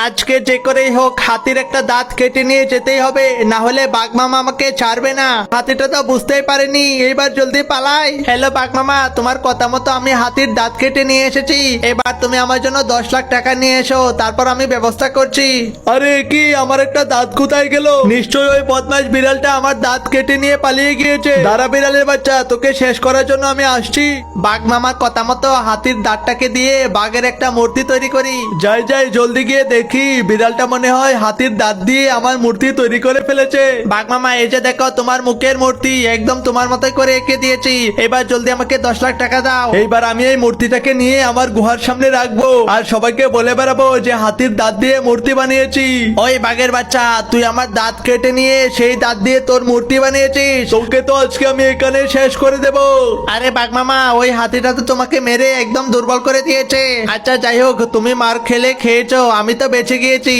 আজকে যে করেই হোক হাতির একটা দাঁত কেটে নিয়ে যেতেই হবে, না হলে বাঘ মামা আমাকে ছাড়বে না। হাতিটা তো বুঝতেই পারেনি, এইবার জলদি পালাই। হ্যালো বাঘ মামা, তোমার কথা মতো আমি হাতির দাঁত কেটে নিয়ে এসেছি। এবার তুমি আমার জন্য 10 লাখ টাকা নিয়ে এসো, তারপর আমি ব্যবস্থা করছি। আরে কি, আমার একটা দাঁত কোথায় গেল? নিশ্চয়ই ওই বদমাশ বিড়ালটা আমার দাঁত কেটে নিয়ে পালিয়ে গিয়েছে। দাঁড়া বিড়ালের বাচ্চা, তোকে শেষ করার জন্য আমি আসছি। বাঘ মামার কথা মতো হাতির দাঁতটাকে দিয়ে বাঘের একটা মূর্তি তৈরি করি। যাই যাই, জলদি গিয়ে দেখি বিড়ালটা মনে হয় হাতির দাঁত দিয়ে আমার মূর্তি তৈরি করে ফেলেছে। বাঘ মামা, এই যে দেখো তোমার মুখের মূর্তি, একদম তোমার মতোই করে এঁকে দিয়েছি। এবার জলদি আমাকে 10 লাখ টাকা দাও। এইবার আমি এই মূর্তিটাকে নিয়ে আমার গুহার সামনে রাখবো, আর সবাইকে বলে বেড়াবো যে হাতির দাঁত দিয়ে মূর্তি বানিয়েছি। ওই বাঘের বাচ্চা, তুই আমার দাঁত কেটে নিয়ে সেই দাঁত দিয়ে তোর মূর্তি বানিয়েছিস, তোকে তো আজকে আমি এখানে শেষ করে দেব। আরে বাঘ মামা, ওই হাতিটা তো তোমাকে মেরে একদম দুর্বল করে দিয়েছে। আচ্ছা যাই হোক, তুমি মার খেলে খেয়েছো, আমি তো বেঁচে গিয়েছি।